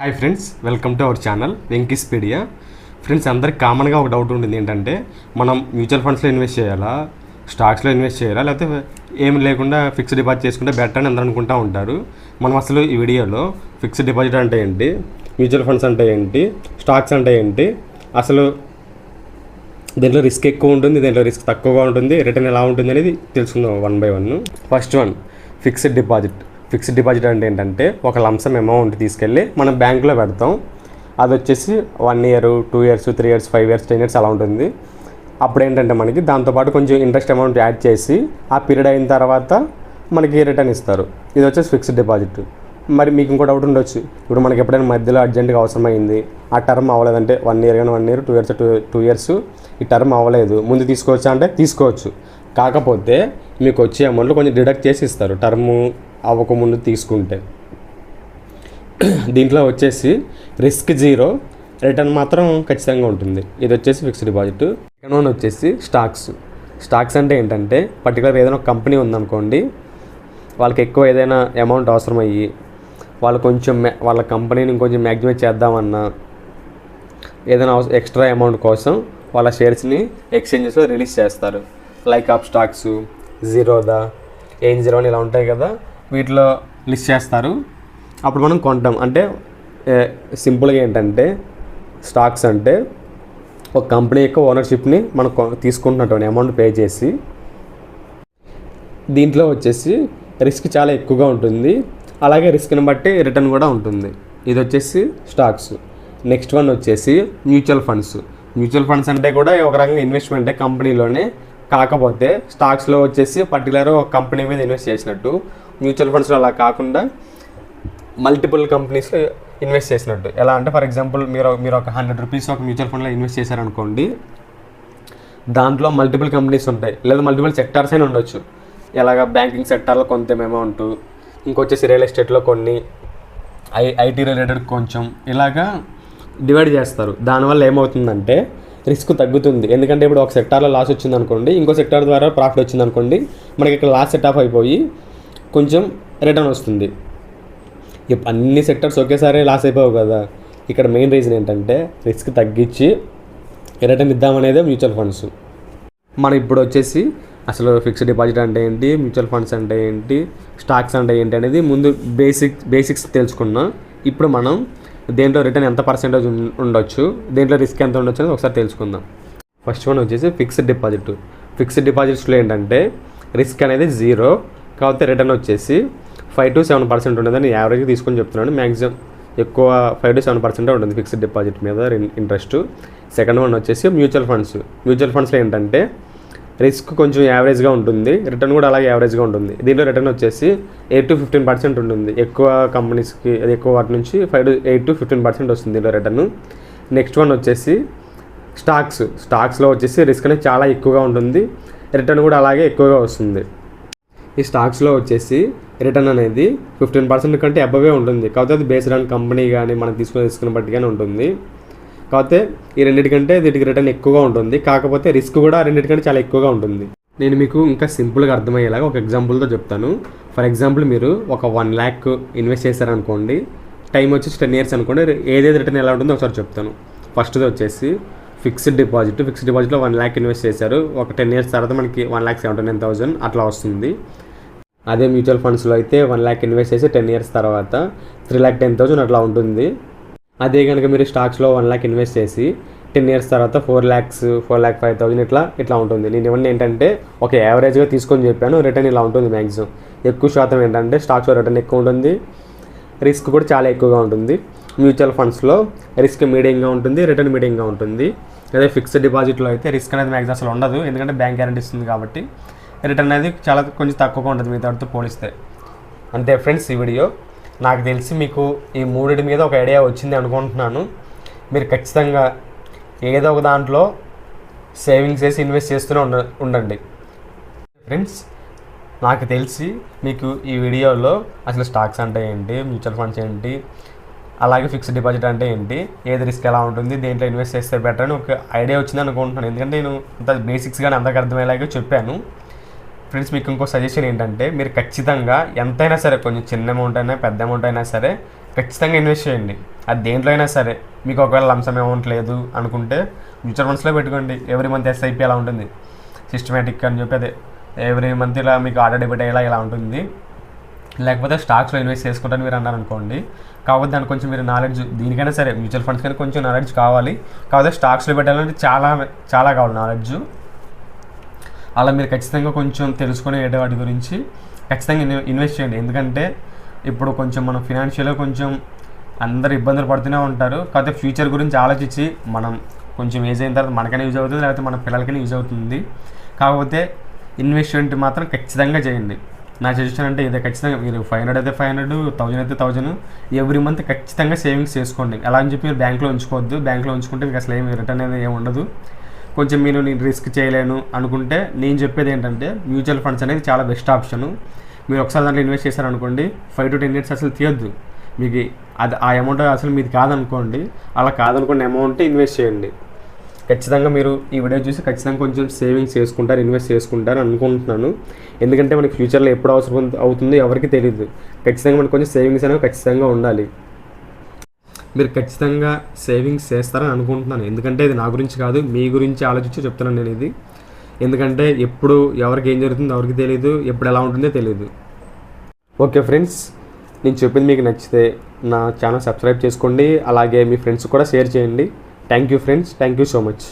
Hi friends, welcome to our channel Venkyspedia. Friends, అందరికి కామన్గా ఒక డౌట్ ఉంటుంది ఏంటంటే, మనం మ్యూచువల్ ఫండ్స్లో ఇన్వెస్ట్ చేయాలా, స్టాక్స్లో ఇన్వెస్ట్ చేయాలా, లేకపోతే ఏం లేకుండా ఫిక్స్డ్ డిపాజిట్ చేసుకుంటే బెటర్ అని అందరూ అనుకుంటూ ఉంటారు. మనం అసలు ఈ వీడియోలో ఫిక్స్డ్ డిపాజిట్ అంటే ఏంటి, మ్యూచువల్ ఫండ్స్ అంటే ఏంటి, స్టాక్స్ అంటే ఏంటి, అసలు దీంట్లో రిస్క్ ఎక్కువ ఉంటుంది, దీంట్లో రిస్క్ తక్కువగా ఉంటుంది, రిటర్న్ ఎలా ఉంటుంది అనేది తెలుసుకుందాం one by one. First one, fixed deposit. Fixed deposit అంటే ఏంటంటే, ఒక లంసమ్ అమౌంట్ తీసుకెళ్ళి మనం బ్యాంకులో పెడతాం. అది వచ్చేసి 1 year, 2 years, 3 years, 5 years, 10 years అలా ఉంటుంది. అప్పుడు ఏంటంటే మనకి దాంతోపాటు కొంచెం ఇంట్రెస్ట్ అమౌంట్ యాడ్ చేసి ఆ పీరియడ్ అయిన తర్వాత మనకి రిటర్న్ ఇస్తారు. ఇది వచ్చేసి ఫిక్స్డ్ డిపాజిట్. మరి మీకు ఇంకో డౌట్ ఉండొచ్చు, ఇప్పుడు మనకి ఎప్పుడైనా మధ్యలో అర్జెంట్గా అవసరమైంది, ఆ టర్మ్ అవ్వలేదంటే 1 year కానీ 1 year, 2 years, 2 years ఈ టర్మ్ అవ్వలేదు, ముందు తీసుకోవచ్చా అంటే తీసుకోవచ్చు. కాకపోతే మీకు వచ్చే అమౌంట్లో కొంచెం డిడక్ట్ చేసి ఇస్తారు టర్ము అవ్వకముందు తీసుకుంటే. దీంట్లో వచ్చేసి రిస్క్ 0, రిటర్న్ మాత్రం ఖచ్చితంగా ఉంటుంది. ఇది వచ్చేసి ఫిక్స్డ్ డిపాజిట్. సెకండ్ వన్ వచ్చేసి స్టాక్స్. స్టాక్స్ అంటే ఏంటంటే, పర్టికులర్ ఏదైనా ఒక కంపెనీ ఉందనుకోండి, వాళ్ళకి ఎక్కువ ఏదైనా అమౌంట్ అవసరమయ్యి వాళ్ళు కొంచెం వాళ్ళ కంపెనీని ఇంకొంచెం మ్యాక్సిమైజ్ చేద్దామన్నా, ఏదైనా ఎక్స్ట్రా అమౌంట్ కోసం వాళ్ళ షేర్స్ని ఎక్స్చేంజెస్లో రిలీజ్ చేస్తారు. లైక్ ఆఫ్ స్టాక్స్, జీరోదా, ఏం0 అని ఇలా ఉంటాయి కదా, వీటిలో లిస్ట్ చేస్తారు. అప్పుడు మనం కొంటాం. అంటే సింపుల్గా ఏంటంటే, స్టాక్స్ అంటే ఒక కంపెనీ యొక్క ఓనర్షిప్ని మనం తీసుకుంటున్నటువంటి అమౌంట్ పే చేసి. దీంట్లో వచ్చేసి రిస్క్ చాలా ఎక్కువగా ఉంటుంది, అలాగే రిస్క్ని బట్టి రిటర్న్ కూడా ఉంటుంది. ఇది వచ్చేసి స్టాక్స్. నెక్స్ట్ వన్ వచ్చేసి మ్యూచువల్ ఫండ్స్. మ్యూచువల్ ఫండ్స్ అంటే కూడా ఒక రకంగా ఇన్వెస్ట్మెంటే కంపెనీలోనే, కాకపోతే స్టాక్స్లో వచ్చేసి పర్టికులర్ ఒక కంపెనీ మీద ఇన్వెస్ట్ చేసినట్టు, మ్యూచువల్ ఫండ్స్లో అలా కాకుండా మల్టిపుల్ కంపెనీస్లో ఇన్వెస్ట్ చేసినట్టు. ఎలా అంటే, ఫర్ ఎగ్జాంపుల్ మీరు ఒక 100 rupees ఒక మ్యూచువల్ ఫండ్లో ఇన్వెస్ట్ చేశారనుకోండి, దాంట్లో మల్టిపుల్ కంపెనీస్ ఉంటాయి, లేదా మల్టిపుల్ సెక్టార్స్ అయినా ఉండొచ్చు. ఎలాగ బ్యాంకింగ్ సెక్టార్లో కొంత అమౌంట్, ఇంకొచ్చేసి రియల్ ఎస్టేట్లో కొన్ని, ఐటీ రిలేటెడ్ కొంచెం, ఇలాగా డివైడ్ చేస్తారు. దానివల్ల ఏమవుతుందంటే రిస్క్ తగ్గుతుంది. ఎందుకంటే ఇప్పుడు ఒక సెక్టార్లో లాస్ వచ్చింది అనుకోండి, ఇంకో సెక్టార్ ద్వారా ప్రాఫిట్ వచ్చింది అనుకోండి, మనకి ఇక్కడ లాస్ సెట్ ఆఫ్ అయిపోయి కొంచెం రిటర్న్ వస్తుంది. అన్ని సెక్టార్స్ ఒకేసారి లాస్ అయిపోవు కదా. ఇక్కడ మెయిన్ రీజన్ ఏంటంటే, రిస్క్ తగ్గించి రిటర్న్ ఇద్దామనేదే మ్యూచువల్ ఫండ్స్. మనం ఇప్పుడు వచ్చేసి అసలు ఫిక్స్డ్ డిపాజిట్ అంటే ఏంటి, మ్యూచువల్ ఫండ్స్ అంటే ఏంటి, స్టాక్స్ అంటే ఏంటి అనేది ముందు బేసిక్స్ తెలుసుకున్నాం. ఇప్పుడు మనం దేంట్లో రిటర్న్ ఎంత పర్సెంటేజ్ ఉండొచ్చు, దేంట్లో రిస్క్ ఎంత ఉండొచ్చు అనేది ఒకసారి తెలుసుకుందాం. ఫస్ట్ వన్ వచ్చేసి ఫిక్స్డ్ డిపాజిట్. ఫిక్స్డ్ డిపాజిట్స్లో ఏంటంటే రిస్క్ అనేది 0, కాకపోతే రిటర్న్ వచ్చేసి 5 to 7% ఉండదని యావరేజ్గా తీసుకొని చెప్తున్నాను. మ్యాక్సిమం ఎక్కువ 5 to 7% ఉంటుంది ఫిక్స్డ్ డిపాజిట్ మీద ఇంట్రెస్ట్. సెకండ్ వన్ వచ్చేసి మ్యూచువల్ ఫండ్స్. మ్యూచువల్ ఫండ్స్లో ఏంటంటే రిస్క్ కొంచెం యావరేజ్గా ఉంటుంది, రిటర్న్ కూడా అలాగే యావరేజ్గా ఉంటుంది. దీంట్లో రిటర్న్ వచ్చేసి 8 to 15% ఉంటుంది. ఎక్కువ కంపెనీస్కి అది ఎక్కువ వాటి నుంచి 8 to 15% వస్తుంది దీంట్లో రిటర్న్. నెక్స్ట్ వన్ వచ్చేసి స్టాక్స్. స్టాక్స్లో వచ్చేసి రిస్క్ అనేది చాలా ఎక్కువగా ఉంటుంది, రిటర్న్ కూడా అలాగే ఎక్కువగా వస్తుంది. ఈ స్టాక్స్లో వచ్చేసి రిటర్న్ అనేది 15% కంటే అబవే ఉంటుంది. కాకపోతే అది బేస్డ్ ఆన్ కంపెనీ కానీ మనం తీసుకునే రిస్క్ని బట్టి కానీ ఉంటుంది. కాకపోతే ఈ రెండింటికంటే వీటికి రిటర్న్ ఎక్కువగా ఉంటుంది, కాకపోతే రిస్క్ కూడా రెండింటికంటే చాలా ఎక్కువగా ఉంటుంది. నేను మీకు ఇంకా సింపుల్గా అర్థమయ్యేలాగా ఒక ఎగ్జాంపుల్తో చెప్తాను. ఫర్ ఎగ్జాంపుల్, మీరు ఒక 1 lakh ఇన్వెస్ట్ చేశారనుకోండి, టైం వచ్చేసి 10 years అనుకోండి. ఏదేది రిటర్న్ ఎలా ఉంటుందో ఒకసారి చెప్తాను. ఫస్ట్ది వచ్చేసి ఫిక్స్డ్ డిపాజిట్. ఫిక్స్డ్ డిపాజిట్లో 1 lakh ఇన్వెస్ట్ చేశారు. ఒక 10 years తర్వాత మనకి 1,79,000 అట్లా వస్తుంది. అదే మ్యూచువల్ ఫండ్స్లో అయితే 1 lakh ఇన్వెస్ట్ చేసి 10 years తర్వాత 3,10,000 అట్లా ఉంటుంది. అదే కనుక మీరు స్టాక్స్లో 1 lakh ఇన్వెస్ట్ చేసి 10 years తర్వాత 4 lakhs, 4,05,000 ఇట్లా ఉంటుంది. నేను ఇవన్నీ ఏంటంటే ఒక యావరేజ్గా తీసుకొని చెప్పాను. రిటర్న్ ఇలా ఉంటుంది. మ్యాక్సిమం ఎక్కువ శాతం ఏంటంటే స్టాక్స్లో రిటర్న్ ఎక్కువ ఉంటుంది, రిస్క్ కూడా చాలా ఎక్కువగా ఉంటుంది. మ్యూచువల్ ఫండ్స్లో రిస్క్ మీడియంగా ఉంటుంది, రిటర్న్ మీడియంగా ఉంటుంది. అదే ఫిక్స్డ్ డిపాజిట్లో అయితే రిస్క్ అనేది మ్యాక్సిమం అసలు ఉండదు, ఎందుకంటే బ్యాంక్ గ్యారెంటీ ఇస్తుంది కాబట్టి. రిటర్న్ అనేది చాలా కొంచెం తక్కువగా ఉంటుంది మిగతాతో పోలిస్తే. అంతే ఫ్రెండ్స్, ఈ వీడియో. నాకు తెలిసి మీకు ఈ మూడింటి మీద ఒక ఐడియా వచ్చింది అనుకుంటున్నాను. మీరు ఖచ్చితంగా ఏదో ఒక దాంట్లో సేవింగ్స్ చేసి ఇన్వెస్ట్ చేస్తూనే ఉండండి ఫ్రెండ్స్. నాకు తెలిసి మీకు ఈ వీడియోలో అసలు స్టాక్స్ అంటే ఏంటి, మ్యూచువల్ ఫండ్స్ ఏంటి, అలాగే ఫిక్స్డ్ డిపాజిట్ అంటే ఏంటి, ఏది రిస్క్ ఎలా ఉంటుంది, దేంట్లో ఇన్వెస్ట్ చేస్తే బెటర్ అని ఒక ఐడియా వచ్చింది అనుకుంటున్నాను. ఎందుకంటే నేను అంత బేసిక్స్గానే అందరికి అర్థమయ్యేలాగా చెప్పాను. ఫ్రెండ్స్, మీకు ఇంకో సజెషన్ ఏంటంటే, మీరు ఖచ్చితంగా ఎంతైనా సరే, కొంచెం చిన్న అమౌంట్ అయినా పెద్ద అమౌంట్ అయినా సరే ఖచ్చితంగా ఇన్వెస్ట్ చేయండి. అది దేంట్లో అయినా సరే. మీకు ఒకవేళ లంసమ్ అమౌంట్ లేదు అనుకుంటే మ్యూచువల్ ఫండ్స్లో పెట్టుకోండి. ఎవ్రీ మంత్ ఎస్ఐపి అలా ఉంటుంది, సిస్టమేటిక్ అని చెప్పి అదే ఎవ్రీ మంత్ ఇలా మీకు ఆర్డర్ డెబిట్ అయ్యేలా ఇలా ఉంటుంది. లేకపోతే స్టాక్స్లో ఇన్వెస్ట్ చేసుకుంటారని మీరు అన్నారు అనుకోండి, కాకపోతే దానికి కొంచెం మీరు నాలెడ్జ్, దీనికైనా సరే మ్యూచువల్ ఫండ్స్ కానీ కొంచెం నాలెడ్జ్ కావాలి. కాకపోతే స్టాక్స్లో పెట్టాలంటే చాలా చాలా కావాలి నాలెడ్జ్. అలా మీరు ఖచ్చితంగా కొంచెం తెలుసుకునే వాటి గురించి ఖచ్చితంగా ఇన్వెస్ట్ చేయండి. ఎందుకంటే ఇప్పుడు కొంచెం మనం ఫినాన్షియల్గా కొంచెం అందరు ఇబ్బందులు పడుతూనే ఉంటారు. కాకపోతే ఫ్యూచర్ గురించి ఆలోచించి మనం కొంచెం ఏజ్ అయిన తర్వాత మనకైనా యూజ్ అవుతుంది, లేకపోతే మన పిల్లలకైనా యూజ్ అవుతుంది. కాకపోతే ఇన్వెస్ట్మెంట్ మాత్రం ఖచ్చితంగా చేయండి. నా సజెషన్ అంటే ఇదే, ఖచ్చితంగా మీరు 500 అయితే 500, 1000 అయితే 1000 ఎవ్రీ మంత్ ఖచ్చితంగా సేవింగ్స్ చేసుకోండి. అలా అని చెప్పి మీరు బ్యాంక్లో ఉంచుకోవద్దు. బ్యాంక్లో ఉంచుకుంటే మీకు అసలు ఏమి రిటర్న్ అనేది ఏమి ఉండదు. కొంచెం నేను రిస్క్ చేయలేను అనుకుంటే నేను చెప్పేది ఏంటంటే మ్యూచువల్ ఫండ్స్ అనేది చాలా బెస్ట్ ఆప్షను. మీరు ఒకసారి దాంట్లో ఇన్వెస్ట్ చేశారనుకోండి 5 to 10 ఇయర్స్ అసలు తీయొద్దు. మీకు అది ఆ అమౌంట్ అసలు మీది కాదనుకోండి, అలా కాదనుకున్న అమౌంట్ ఇన్వెస్ట్ చేయండి. ఖచ్చితంగా మీరు ఈ వీడియో చూసి ఖచ్చితంగా కొంచెం సేవింగ్స్ చేసుకుంటారు, ఇన్వెస్ట్ చేసుకుంటారు అనుకుంటున్నాను. ఎందుకంటే మనకి ఫ్యూచర్లో ఎప్పుడు అవసరం అవుతుందో ఎవరికి తెలియదు. ఖచ్చితంగా మనకు కొంచెం సేవింగ్స్ అనేవి ఖచ్చితంగా ఉండాలి. మీరు ఖచ్చితంగా సేవింగ్స్ చేస్తారని అనుకుంటున్నాను. ఎందుకంటే ఇది నా గురించి కాదు, మీ గురించి ఆలోచించి చెప్తున్నాను నేను ఇది. ఎందుకంటే ఎప్పుడు ఎవరికి ఏం జరుగుతుందో ఎవరికి తెలియదు, ఎప్పుడు ఎలా ఉంటుందో తెలియదు. ఓకే ఫ్రెండ్స్, నేను చెప్పింది మీకు నచ్చితే నా ఛానల్ సబ్స్క్రైబ్ చేసుకోండి, అలాగే మీ ఫ్రెండ్స్ కూడా షేర్ చేయండి. Thank you friends, thank you so much.